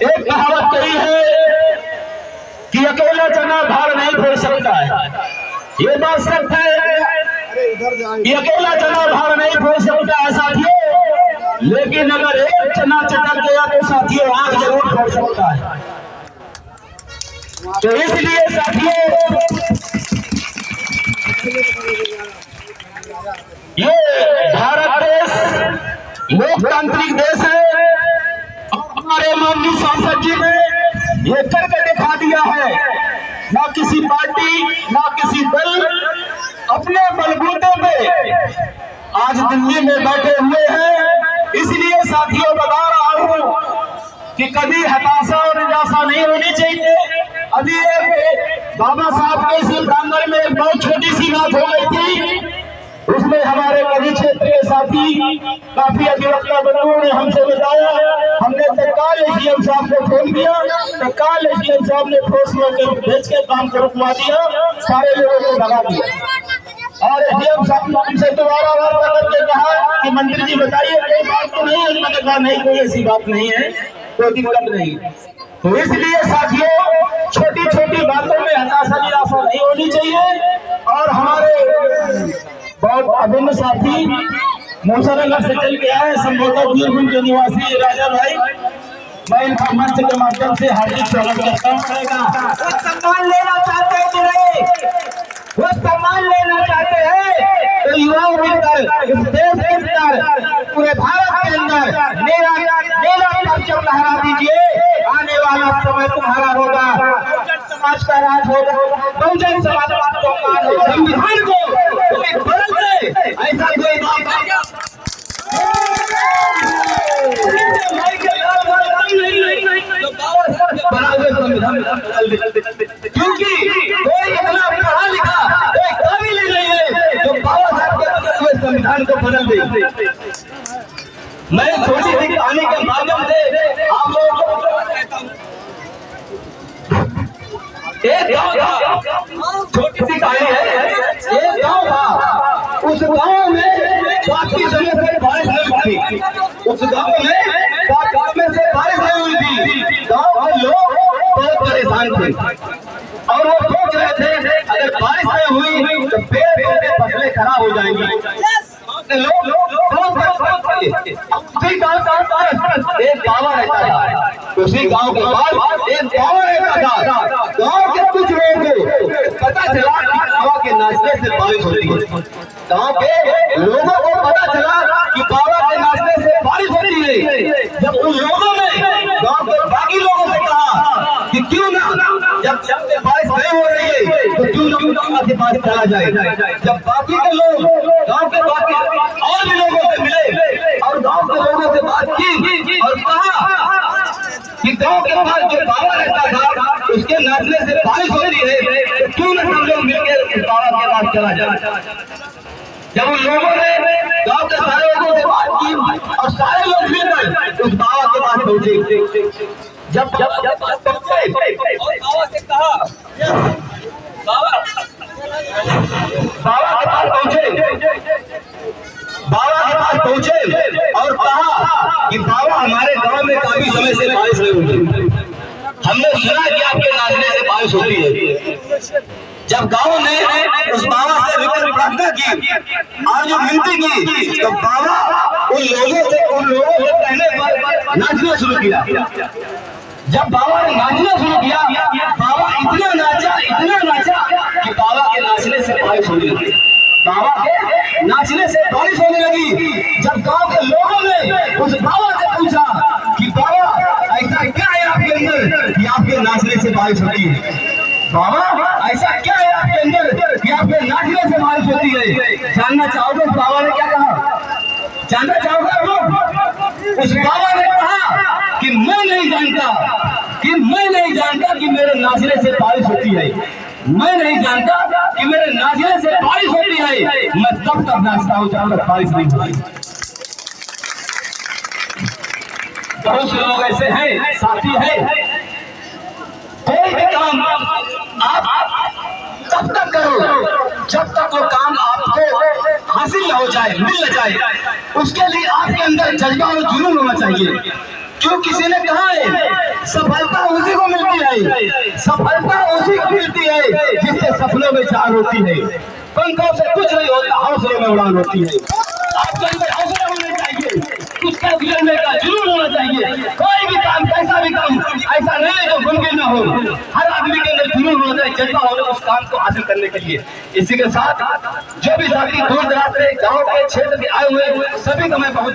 एक कहावत कही है कि अकेला चना भार नहीं फोड़ सकता है। ये बात सत्य है कि अकेला चना भार नहीं फोड़ सकता है साथियों, लेकिन अगर एक चना चटक गया तो साथियों आग जरूर फोड़ सकता है। तो इसलिए साथियों ये भारत देश लोकतांत्रिक देश है। हमारे माननीय सांसद जी ने ये करके दिखा दिया है, ना किसी पार्टी ना किसी दल अपने बलबूते पे आज दिल्ली में बैठे हुए हैं। इसलिए साथियों बता रहा हूं कि कभी हताशा और निराशा नहीं होनी चाहिए। अभी एक बाबा साहब के इसी प्रांगण में एक बहुत छोटी सी बात हो गई थी, उसमें हमारे कवि क्षेत्र के साथी काफी अधिवक्ता बंधुओं ने हमसे बताया। हमने तत्काल एसडीएम साहब को फोन किया, तत्काल एसडीएम साहब ने फोर्स में भेज के काम को रुकवा दिया, सारे लोगों को भगा दिया। और एसडीएम साहब ने हमसे दोबारा वार्ता करके कहा कि मंत्री जी बताइए कोई बात तो नहीं है। मैंने कहा नहीं, कोई ऐसी बात नहीं है, कोई दिक्कत नहीं। तो इसलिए साथियों छोटी छोटी बातों में हताशा निराशा नहीं होनी चाहिए। और हमारे बहुत अभिन्न साथी मूसानगर से चल के आए संभवतः वीरभूम के निवासी राजा भाई, मैं इनका मंच के माध्यम से हार्दिक स्वागत करता हूँ। वो सम्मान लेना चाहते हैं कि नहीं, वो सम्मान लेना चाहते हैं तो युवाओं मिलकर इस देश के अंदर पूरे भारत के अंदर मेरा परचम लहरा दीजिए। आने वाला समय तुम्हारा होगा, बहुजन समाज का राज होगा, बहुजन समाजवाद को संविधान को बदल दे ऐसा कोई क्योंकि कोई इतना पढ़ा लिखा कोई काबिल नहीं है जो बाबा साहब के बदले हुए संविधान को बदल दे। मैं छोटी सी कहानी के माध्यम से आप लोगों को बताना चाहता हूँ। एक गांव था, छोटी सी कहानी है। एक गांव था, उस गांव में काफी समय से बारिश नहीं हुई थी। उस गांव में से बारिश नहीं हुई थी। गांव के लोग बहुत परेशान थे और वो सोच रहे थे अगर बारिश नहीं हुई तो पेड़ पौधे फसलें खराब हो जाएंगी। लोग बहुत परेशान थे। उसी गांव का एक बाबा रहता था। उसी गांव के बाद एक बाबा रहता था। गांव के कुछ लोगों को पता चला कि बाबा के नाचने से बारिश होती है। गांव के लोगों को पता चला कि बाबा के नाचने से बारिश होती है। जब उन लोगों ने गांव के बाकी लोगों से कहा कि क्यों ना जब बारिश नहीं हो रही है तो क्यों ना बाबा के पास चला जाए। जब बाकी के लोग गांव के बाकी और भी लोगों से मिले और गांव के लोगों से बात की और कहा कि गांव के पास जो बाबा रहता था उसके नाचने से बारिश होती है तो क्यों ना सब लोग मिलकर उस बाबा के पास चला जाए। जब उन लोगों ने गांव के सारे लोगों से बात की और सारे लोग मिलकर उस बाबा के पास पहुंचे। जब पहुंचे और बाबा से कहा, बाबा के पास पहुंचे और कहा कि बाबा हमारे गांव में काफी समय से बारिश नहीं होती, हमने सुना कि आपके नाचने से बारिश होती है। जब गांव ने उस बाबा से विनम्र प्रार्थना की और जो विनती की तो बाबा उन लोगों से कहने पर नाचना शुरू किया। जब बाबा ने नाचना शुरू किया, बाबा इतना नाचा कि बाबा के नाचने से बारिश होने लगी। बाबा के नाचने से बारिश होने लगी। जब गांव के लोगों ने उस बाबा से पूछा कि बाबा ऐसा क्या है आपके अंदर कि आपके नाचने से बारिश होती है, बाबा ऐसा क्या है आपके अंदर कि आपके नाचने से बारिश होती है, जानना चाहोगे बाबा ने क्या कहा? जानना चाहोगे आप लोग? उस बाबा ने कहा कि मैं नहीं जानता कि मेरे नाचने से बारिश होती है, मैं नहीं जानता कि मेरे नाचने से बारिश होती है, मैं तब तक नाचता हूँ जब तक बारिश नहीं होती। बहुत से लोग ऐसे हैं, साथी हैं, कोई भी काम आप तब तक करो जब तक वो काम आपको हासिल न हो जाए, मिल न जाए। उसके लिए आपके अंदर जज्बा और जुनून होना चाहिए। जो किसी ने कहा है सफलता उसी को मिलती है, सफलता उसी को मिलती है जिससे सपनों में चार होती है। पंखों से कुछ नहीं होता, हौसलों में उड़ान होती है। आपके अंदर हौसले होने चाहिए, कुछ कर गुजरने का जुनून होना चाहिए। कोई भी काम, कैसा भी काम ऐसा नहीं है जो मुमकिन न हो। हर आदमी के अंदर जुनून होना चाहिए, जज्बा होना उस काम को हासिल करने के लिए। इसी के साथ जो भी साथी दूर दराज से गाँव के क्षेत्र के आए हुए सभी को मैं बहुत